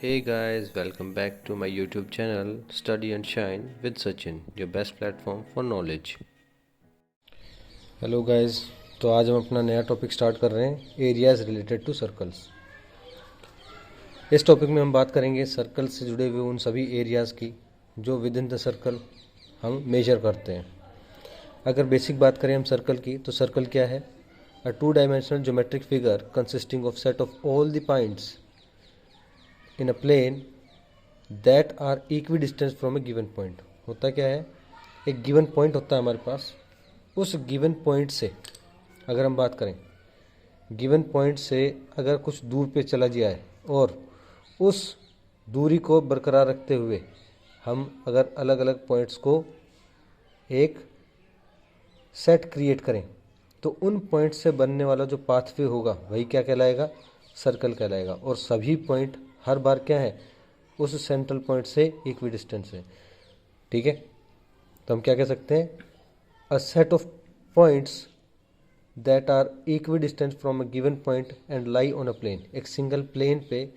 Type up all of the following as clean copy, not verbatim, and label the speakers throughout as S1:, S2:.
S1: Hey guys, welcome back to my YouTube channel Study and Shine with Sachin, your best platform for knowledge.
S2: Hello guys. तो आज हम अपना नया topic start कर रहे हैं, एरियाज़ रिलेटेड टू सर्कल्स। इस टॉपिक में हम बात करेंगे सर्कल से जुड़े हुए उन सभी एरियाज़ की जो विद इन द सर्कल हम मेजर करते हैं। अगर बेसिक बात करें हम सर्कल की, तो सर्कल क्या है? A two dimensional geometric figure consisting of set of all the points in a plane that are equi distance from a given point. होता क्या है, एक गिवन पॉइंट होता है हमारे पास, उस गिवन पॉइंट से अगर हम बात करें, गिवन पॉइंट से अगर कुछ दूर पे चला जाए और उस दूरी को बरकरार रखते हुए हम अगर अलग अलग पॉइंट्स को एक सेट क्रिएट करें, तो उन पॉइंट से बनने वाला जो पाथवे होगा वही क्या कहलाएगा? सर्कल कहलाएगा। और सभी पॉइंट हर बार क्या है? उस सेंट्रल पॉइंट से इक्वी डिस्टेंस है। ठीक है, तो हम क्या कह सकते हैं? A set of points that are equi distance from a given point and lie on a plane. एक सिंगल प्लेन पे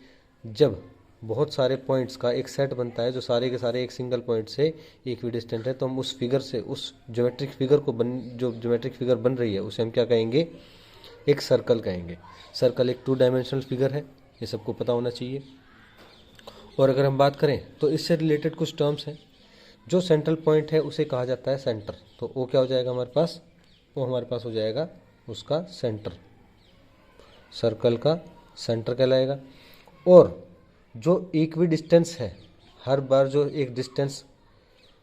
S2: जब बहुत सारे पॉइंट्स का एक सेट बनता है जो सारे के सारे एक सिंगल पॉइंट से इक्वी डिस्टेंट है, तो हम उस फिगर से, उस ज्योमेट्रिक फिगर को जो ज्योमेट्रिक फिगर बन रही है उसे हम क्या कहेंगे? एक सर्कल कहेंगे। सर्कल एक टू डायमेंशनल फिगर है, ये सबको पता होना चाहिए। और अगर हम बात करें तो इससे रिलेटेड कुछ टर्म्स हैं। जो सेंट्रल पॉइंट है उसे कहा जाता है सेंटर, तो वो क्या हो जाएगा हमारे पास? वो हमारे पास हो जाएगा उसका सेंटर, सर्कल का सेंटर कहलाएगा। और जो इक्वी डिस्टेंस है, हर बार जो एक डिस्टेंस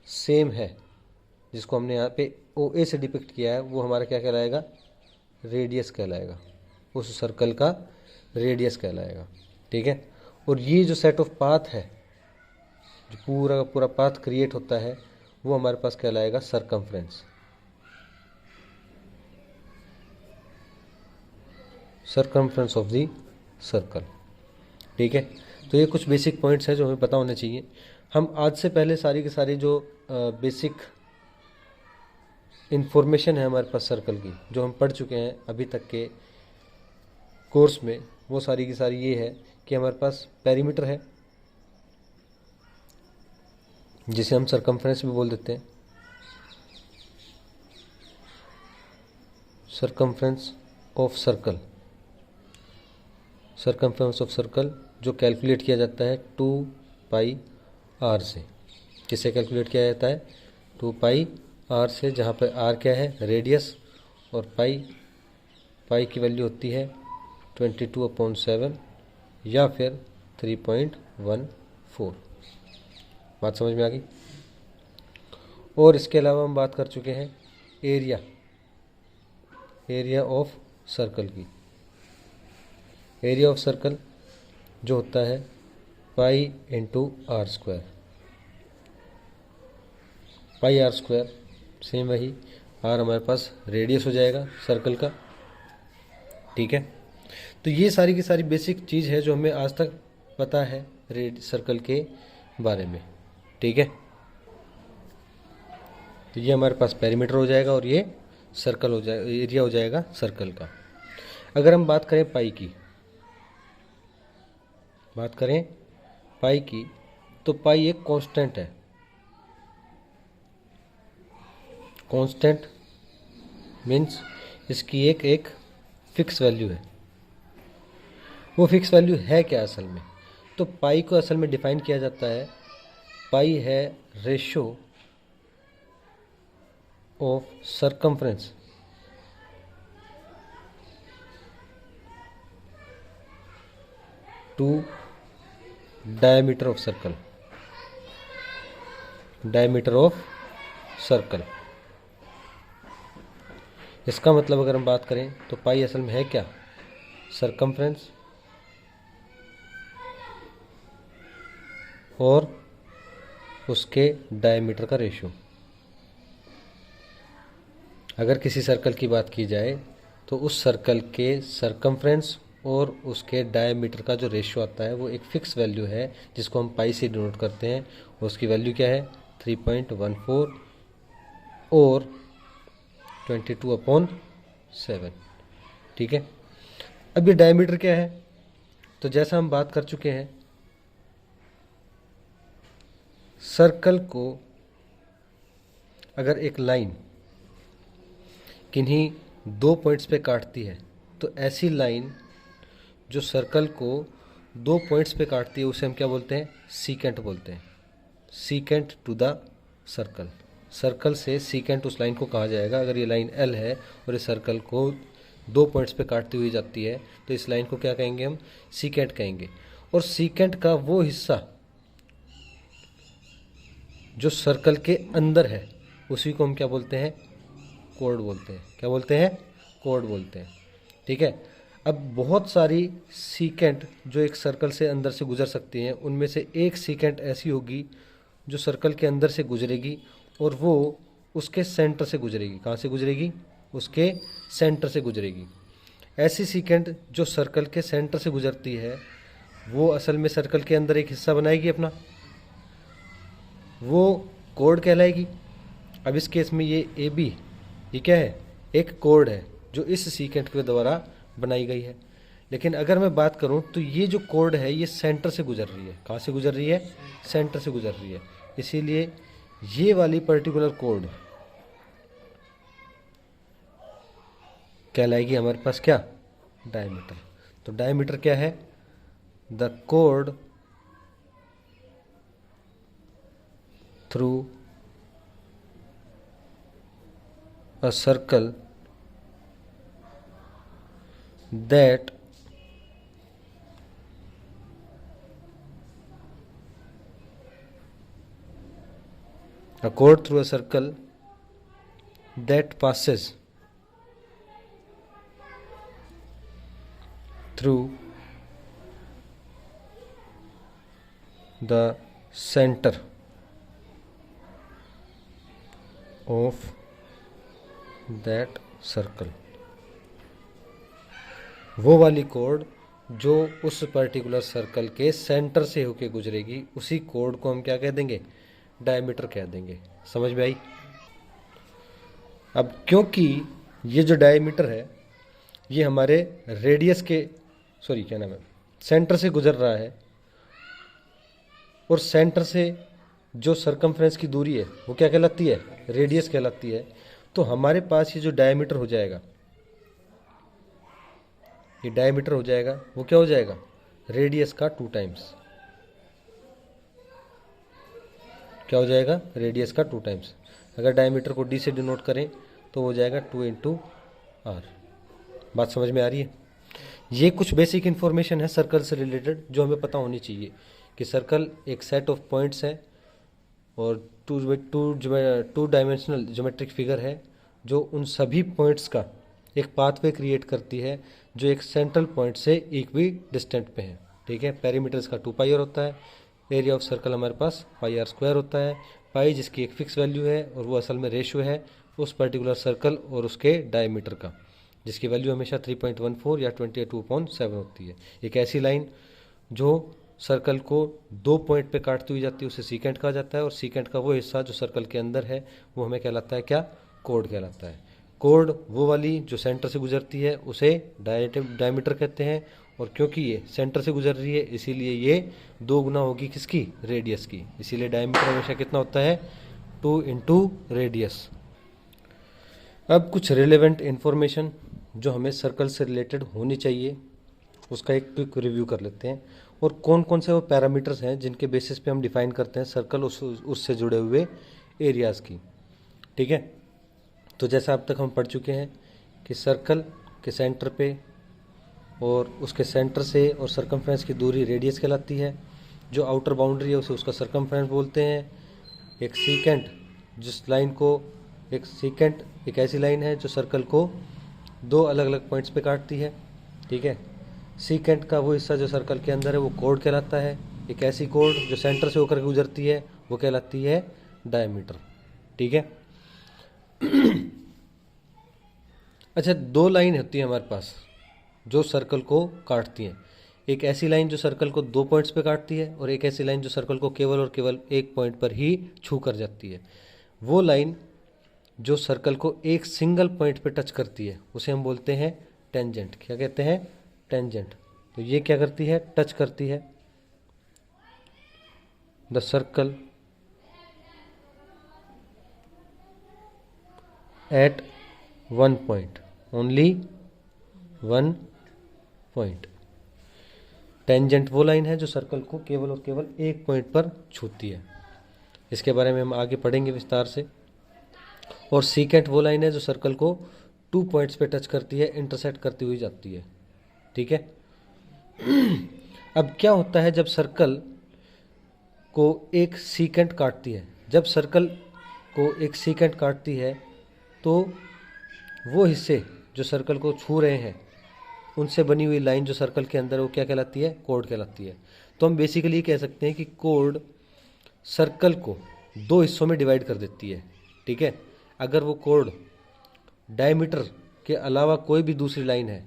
S2: सेम है जिसको हमने यहाँ पे ओ ए से डिपिक्ट किया है, वो हमारा क्या कहलाएगा? रेडियस कहलाएगा। उस सर्कल का रेडियस कहलाएगा। ठीक है, और ये जो सेट ऑफ पाथ है, जो पूरा का पूरा पाथ क्रिएट होता है, वो हमारे पास कहलाएगा circumference. Circumference of the circle. ठीक है, तो ये कुछ बेसिक पॉइंट्स हैं जो हमें पता होने चाहिए। हम आज से पहले सारी की सारी जो बेसिक इन्फॉर्मेशन है हमारे पास सर्कल की, जो हम पढ़ चुके हैं अभी तक के कोर्स में, वो सारी की सारी ये है कि हमारे पास पेरीमीटर है जिसे हम सरकमफ्रेंस भी बोल देते हैं। Circumference of circle, circumference of circle जो कैलकुलेट किया जाता है 2πr से। किससे कैलकुलेट किया जाता है? 2πr से, जहाँ पर r क्या है? रेडियस, और पाई की वैल्यू होती है 22/7 या फिर 3.14। बात समझ में आ गई? और इसके अलावा हम बात कर चुके हैं एरिया ऑफ सर्कल की। एरिया ऑफ सर्कल जो होता है pi into r square. Pi r square, same वही, आर हमारे पास रेडियस हो जाएगा सर्कल का। ठीक है, तो ये सारी की सारी बेसिक चीज़ है जो हमें आज तक पता है सर्कल के बारे में। ठीक है, तो ये हमारे पास पेरीमीटर हो जाएगा और ये सर्कल हो जाएगा, एरिया हो जाएगा सर्कल का। अगर हम बात करें पाई की, तो पाई एक कांस्टेंट है। कांस्टेंट मीन्स इसकी एक फिक्स वैल्यू है। वो फिक्स वैल्यू है क्या असल में? तो पाई को असल में डिफाइन किया जाता है, पाई है ratio of circumference to diameter of circle. Diameter of circle, इसका मतलब अगर हम बात करें तो पाई असल में है क्या? सरकमफ्रेंस और उसके डायमीटर का रेशियो। अगर किसी सर्कल की बात की जाए तो उस सर्कल के सरकमफ्रेंस और उसके डायमीटर का जो रेशियो आता है वो एक फिक्स वैल्यू है जिसको हम पाई से डिनोट करते हैं। और उसकी वैल्यू क्या है? 3.14 और 22/7। ठीक है, अब ये डायमीटर क्या है? तो जैसा हम बात कर चुके हैं सर्कल को अगर एक लाइन किन्हीं दो पॉइंट्स पे काटती है तो ऐसी लाइन जो सर्कल को दो पॉइंट्स पे काटती है उसे हम क्या बोलते हैं? सीकेंट बोलते हैं। Secant to the circle, circle से सीकेंट उस लाइन को कहा जाएगा। अगर ये लाइन एल है और इस सर्कल को दो पॉइंट्स पे काटती हुई जाती है तो इस लाइन को क्या कहेंगे? हम सीकेंट कहेंगे। और सीकेंट का वो हिस्सा जो सर्कल के अंदर है उसी को हम क्या बोलते हैं? कोड बोलते हैं। क्या बोलते हैं? कोड बोलते हैं। ठीक है। अब बहुत सारी सीकेंट जो एक सर्कल से अंदर से गुजर सकती हैं, उनमें से एक सीकेंट ऐसी होगी जो सर्कल के अंदर से गुजरेगी और वो उसके सेंटर से गुजरेगी। कहाँ से गुजरेगी? उसके सेंटर से गुजरेगी। ऐसी सीकेंट जो सर्कल के सेंटर से गुजरती है वो असल में सर्कल के अंदर एक हिस्सा बनाएगी अपना, वो कोड कहलाएगी। अब इस केस में ये ए बी ये क्या है? एक कोड है जो इस सीकेंट के द्वारा बनाई गई है। लेकिन अगर मैं बात करूं तो ये जो कोड है ये सेंटर से गुजर रही है। कहाँ से गुजर रही है? सेंटर से गुजर रही है। इसीलिए ये वाली पर्टिकुलर कोड कहलाएगी हमारे पास क्या? डायमीटर। तो डायमीटर क्या है? The code through a circle that a chord through a circle that passes through the center of that circle। वो वाली कोड जो उस पर्टिकुलर सर्कल के सेंटर से होके गुजरेगी उसी कोड को हम क्या कह देंगे? डायमीटर कह देंगे। समझ में आई? अब क्योंकि ये जो डायमीटर है ये हमारे रेडियस के क्या नाम है, सेंटर से गुजर रहा है और सेंटर से जो सरकमफ्रेंस की दूरी है वो क्या कहलाती है? रेडियस कहलाती है। तो हमारे पास ये जो डायमीटर हो जाएगा, ये डायमीटर हो जाएगा, वो क्या हो जाएगा? रेडियस का 2 टाइम्स। क्या हो जाएगा? रेडियस का 2 टाइम्स। अगर डायमीटर को डी से डिनोट करें तो हो जाएगा 2 इंटू आर। बात समझ में आ रही है? ये कुछ बेसिक इन्फॉर्मेशन है सर्कल से रिलेटेड जो हमें पता होनी चाहिए कि सर्कल एक सेट ऑफ पॉइंट्स है और टू डायमेंशनल ज्योमेट्रिक फिगर है जो उन सभी पॉइंट्स का एक पाथवे क्रिएट करती है जो एक सेंट्रल पॉइंट से इक्वी डिस्टेंट पे है। ठीक है। पेरीमीटर इसका 2 पाई आर होता है। एरिया ऑफ सर्कल हमारे पास पाई आर स्क्वायर होता है। पाई जिसकी एक फिक्स वैल्यू है और वो असल में रेशियो है उस पर्टिकुलर सर्कल और उसके डायमीटर का, जिसकी वैल्यू हमेशा 3.14 या 22/7 होती है। एक ऐसी लाइन जो सर्कल को दो पॉइंट पे काटती हुई जाती है उसे सीकेंट कहा जाता है और सीकेंट का वो हिस्सा जो सर्कल के अंदर है वो हमें कहलाता है क्या? कोड कहलाता है। कोड वो वाली जो सेंटर से गुजरती है उसे डायमीटर कहते हैं और क्योंकि ये सेंटर से गुजर रही है इसीलिए ये 2 गुना होगी किसकी? रेडियस की। इसीलिए डायमीटर हमेशा कितना होता है? 2 इंटू रेडियस। अब कुछ रिलेवेंट इन्फॉर्मेशन जो हमें सर्कल से रिलेटेड होनी चाहिए उसका एक क्विक रिव्यू कर लेते हैं और कौन कौन से वो पैरामीटर्स हैं जिनके बेसिस पे हम डिफाइन करते हैं सर्कल उससे जुड़े हुए एरियाज़ की। ठीक है। तो जैसा अब तक हम पढ़ चुके हैं कि सर्कल के सेंटर पे और उसके सेंटर से और सरकमफ्रेंस की दूरी रेडियस कहलाती है। जो आउटर बाउंड्री है उसे उसका सरकमफ्रेंस बोलते हैं। एक सीकेंट जिस लाइन को एक ऐसी लाइन है जो सर्कल को 2 अलग अलग पॉइंट्स पे काटती है। ठीक है। सीकेंट का वो हिस्सा जो सर्कल के अंदर है वो कोड कहलाता है। एक ऐसी कोड जो सेंटर से होकर गुजरती है वो कहलाती है डायमीटर। ठीक है। अच्छा, 2 लाइन होती है हमारे पास जो सर्कल को काटती हैं। एक ऐसी लाइन जो सर्कल को 2 पॉइंट्स पे काटती है और एक ऐसी लाइन जो सर्कल को केवल और केवल एक पॉइंट पर ही छू कर जाती है। वो लाइन जो सर्कल को एक सिंगल पॉइंट पे टच करती है उसे हम बोलते हैं टेंजेंट। क्या कहते हैं? टेंजेंट। तो ये क्या करती है? टच करती है the circle eight one point, only one point. Tangent वो लाइन है जो सर्कल को केवल और केवल एक पॉइंट पर छूती है। इसके बारे में हम आगे पढ़ेंगे विस्तार से। और सीकेंट वो लाइन है जो सर्कल को 2 पॉइंट्स पे टच करती है, इंटरसेक्ट करती हुई जाती है। ठीक है। अब क्या होता है जब सर्कल को एक सीकेंट काटती है, जब सर्कल को एक सीकेंट काटती है तो वो हिस्से जो सर्कल को छू रहे हैं उनसे बनी हुई लाइन जो सर्कल के अंदर, वो क्या कहलाती है? कोड कहलाती है। तो हम बेसिकली ये कह सकते हैं कि कोड सर्कल को 2 हिस्सों में डिवाइड कर देती है। ठीक है। अगर वो कोड डायमीटर के अलावा कोई भी दूसरी लाइन है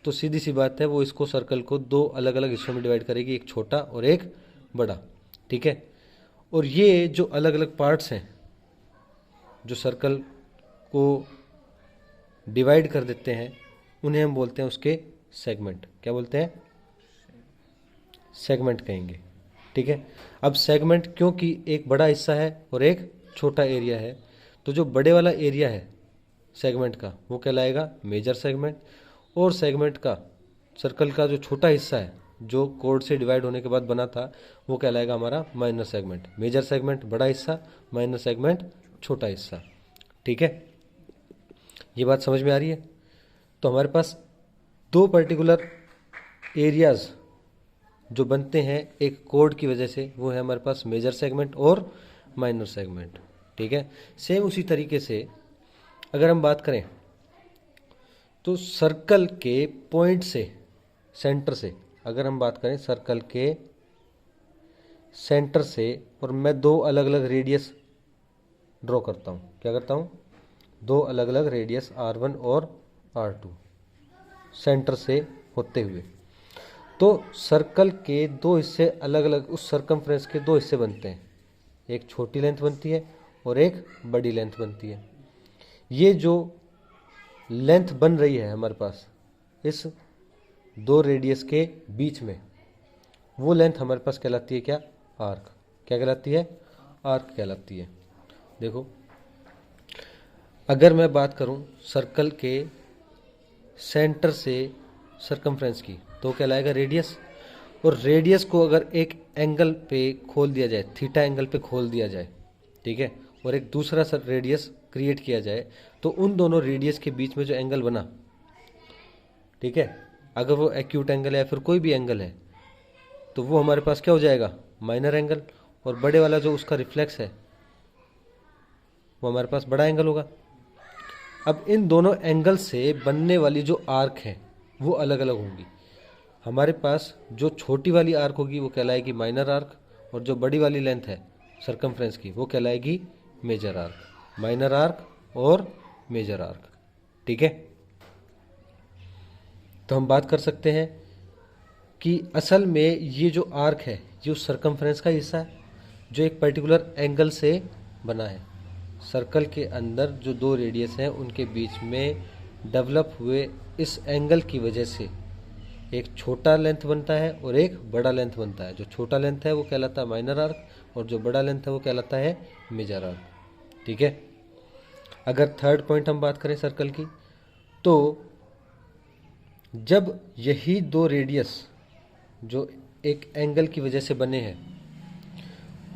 S2: तो सीधी सी बात है वो इसको सर्कल को 2 अलग अलग हिस्सों में डिवाइड करेगी, एक छोटा और एक बड़ा। ठीक है। और ये जो अलग अलग पार्ट्स हैं जो सर्कल को डिवाइड कर देते हैं उन्हें हम बोलते हैं उसके सेगमेंट। क्या बोलते हैं? सेगमेंट कहेंगे। ठीक है। अब सेगमेंट क्योंकि एक बड़ा हिस्सा है और एक छोटा एरिया है, तो जो बड़े वाला एरिया है सेगमेंट का वो कहलाएगा मेजर सेगमेंट, और सेगमेंट का, सर्कल का जो छोटा हिस्सा है जो कोड से डिवाइड होने के बाद बना था वो कहलाएगा हमारा माइनर सेगमेंट। मेजर सेगमेंट बड़ा हिस्सा, माइनर सेगमेंट छोटा हिस्सा। ठीक है। ये बात समझ में आ रही है? तो हमारे पास 2 पर्टिकुलर एरियाज जो बनते हैं एक कोड की वजह से, वो है हमारे पास मेजर सेगमेंट और माइनर सेगमेंट। ठीक है। सेम उसी तरीके से अगर हम बात करें तो सर्कल के पॉइंट से, सेंटर से, अगर हम बात करें सर्कल के सेंटर से, और मैं 2 अलग अलग रेडियस ड्रॉ करता हूँ। क्या करता हूँ? 2 अलग अलग रेडियस R1 और R2 सेंटर से होते हुए, तो सर्कल के 2 हिस्से अलग अलग, उस सर्कमफ्रेंस के 2 हिस्से बनते हैं। एक छोटी लेंथ बनती है और एक बड़ी लेंथ बनती है। ये जो लेंथ बन रही है हमारे पास इस 2 रेडियस के बीच में, वो लेंथ हमारे पास कहलाती है क्या? आर्क। क्या कहलाती है? आर्क कहलाती है। देखो, अगर मैं बात करूं सर्कल के सेंटर से सर्कमफ्रेंस की तो कहलाएगा रेडियस, और रेडियस को अगर एक एंगल पे खोल दिया जाए, थीटा एंगल पे खोल दिया जाए, ठीक है, और एक दूसरा रेडियस क्रिएट किया जाए, तो उन दोनों रेडियस के बीच में जो एंगल बना, ठीक है, अगर वो एक्यूट एंगल है या फिर कोई भी एंगल है, तो वो हमारे पास क्या हो जाएगा? Minor angle. और बड़े वाला जो उसका रिफ्लेक्स है वो हमारे पास बड़ा एंगल होगा। अब इन दोनों एंगल से बनने वाली जो आर्क है वो अलग अलग होंगी। हमारे पास जो छोटी वाली आर्क होगी वो कहलाएगी माइनर आर्क, और जो बड़ी वाली लेंथ है सर्कमफ्रेंस की वो कहलाएगी मेजर आर्क। माइनर आर्क और मेजर आर्क। ठीक है। तो हम बात कर सकते हैं कि असल में ये जो आर्क है ये उस सर्कमफ्रेंस का हिस्सा है जो एक पर्टिकुलर एंगल से बना है। सर्कल के अंदर जो 2 रेडियस हैं उनके बीच में डेवलप हुए इस एंगल की वजह से एक छोटा लेंथ बनता है और एक बड़ा लेंथ बनता है। जो छोटा लेंथ है वो कहलाता है माइनर आर्क, और जो बड़ा लेंथ है वो कहलाता है मेजर आर्क। ठीक है। अगर थर्ड पॉइंट हम बात करें सर्कल की, तो जब यही 2 रेडियस जो एक एंगल की वजह से बने हैं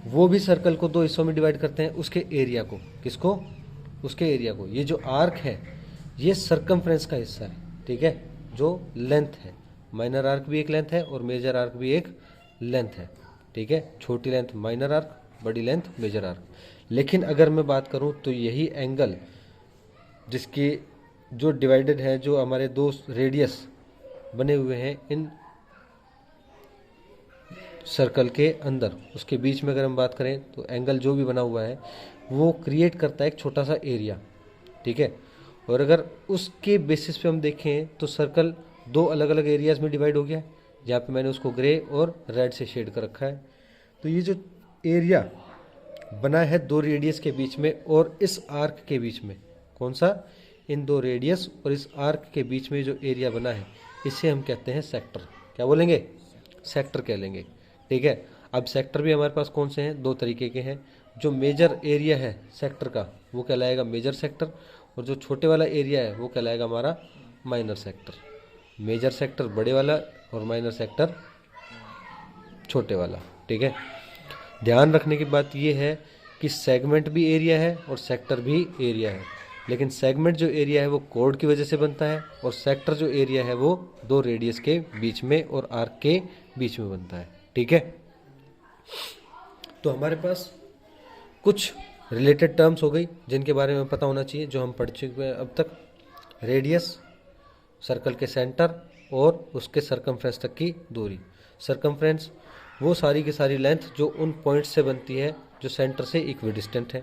S2: वो भी सर्कल को 2 हिस्सों में डिवाइड करते हैं, उसके एरिया को, किसको? उसके एरिया को। ये जो आर्क है ये सर्कमफ्रेंस का हिस्सा है, ठीक है, जो लेंथ है। माइनर आर्क भी एक लेंथ है और मेजर आर्क भी एक लेंथ है। ठीक है। छोटी लेंथ माइनर आर्क, बड़ी लेंथ मेजर आर्क। लेकिन अगर मैं बात करूं तो यही एंगल जिसकी जो डिवाइडेड है, जो हमारे 2 रेडियस बने हुए हैं इन सर्कल के अंदर, उसके बीच में अगर हम बात करें तो एंगल जो भी बना हुआ है वो क्रिएट करता है एक छोटा सा एरिया। ठीक है। और अगर उसके बेसिस पे हम देखें तो सर्कल 2 अलग अलग एरियाज में डिवाइड हो गया, जहाँ पे मैंने उसको ग्रे और रेड से शेड कर रखा है। तो ये जो एरिया बना है 2 रेडियस के बीच में और इस आर्क के बीच में, कौन सा? इन 2 रेडियस और इस आर्क के बीच में जो एरिया बना है इसे हम कहते हैं सेक्टर। क्या बोलेंगे? सेक्टर कह लेंगे। ठीक है। अब सेक्टर भी हमारे पास कौन से हैं? 2 तरीके के हैं। जो मेजर एरिया है सेक्टर का वो कहलाएगा मेजर सेक्टर, और जो छोटे वाला एरिया है वो कहलाएगा हमारा माइनर सेक्टर। मेजर सेक्टर बड़े वाला और माइनर सेक्टर छोटे वाला। ठीक है, ध्यान रखने की बात ये है कि सेगमेंट भी एरिया है और सेक्टर भी एरिया है, लेकिन सेगमेंट जो एरिया है वो कोड की वजह से बनता है और सेक्टर जो एरिया है वो दो रेडियस के बीच में और आर्क के बीच में बनता है। ठीक है, तो हमारे पास कुछ रिलेटेड टर्म्स हो गई जिनके बारे में पता होना चाहिए, जो हम पढ़ चुके हैं अब तक। रेडियस, सर्कल के सेंटर और उसके सरकमफ्रेंस तक की दूरी। सरकमफ्रेंस वो सारी की सारी लेंथ जो उन पॉइंट्स से बनती है जो सेंटर से इक्विडिस्टेंट है।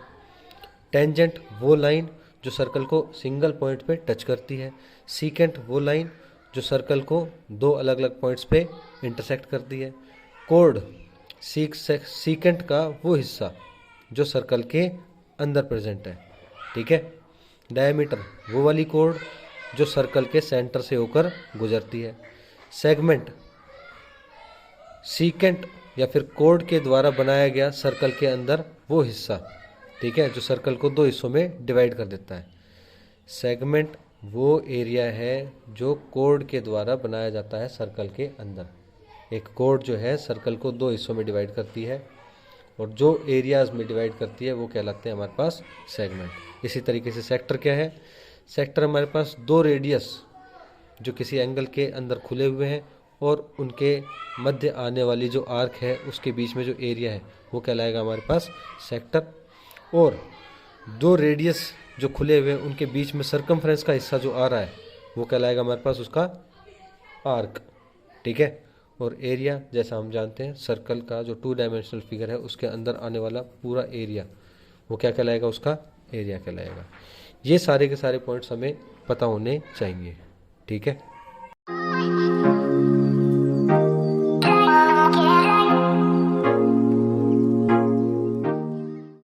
S2: टेंजेंट वो लाइन जो सर्कल को सिंगल पॉइंट पे टच करती है। सीकेंट वो लाइन जो सर्कल को दो अलग अलग पॉइंट्स पे इंटरसेक्ट करती है। कोड, सीकेंट का वो हिस्सा जो सर्कल के अंदर प्रेजेंट है। ठीक है, डायमीटर वो वाली कोड जो सर्कल के सेंटर से होकर गुजरती है। सेगमेंट, सीकेंट या फिर कोड के द्वारा बनाया गया सर्कल के अंदर वो हिस्सा, ठीक है, जो सर्कल को दो हिस्सों में डिवाइड कर देता है। सेगमेंट वो एरिया है जो कोड के द्वारा बनाया जाता है सर्कल के अंदर। एक कोड जो है सर्कल को दो हिस्सों में डिवाइड करती है और जो एरियाज में डिवाइड करती है वो कहलाते हैं हमारे पास सेगमेंट। इसी तरीके से सेक्टर क्या है? सेक्टर हमारे पास दो रेडियस जो किसी एंगल के अंदर खुले हुए हैं और उनके मध्य आने वाली जो आर्क है उसके बीच में जो एरिया है वो कहलाएगा हमारे पास सेक्टर। और दो रेडियस जो खुले हुए हैं उनके बीच में सरकमफ्रेंस का हिस्सा जो आ रहा है वो कहलाएगा हमारे पास उसका आर्क। ठीक है, और एरिया जैसा हम जानते हैं सर्कल का जो 2 डायमेंशनल फिगर है उसके अंदर आने वाला पूरा एरिया वो क्या कहलाएगा? उसका एरिया कहलाएगा। ये सारे के सारे पॉइंट्स हमें पता होने चाहिए। ठीक है।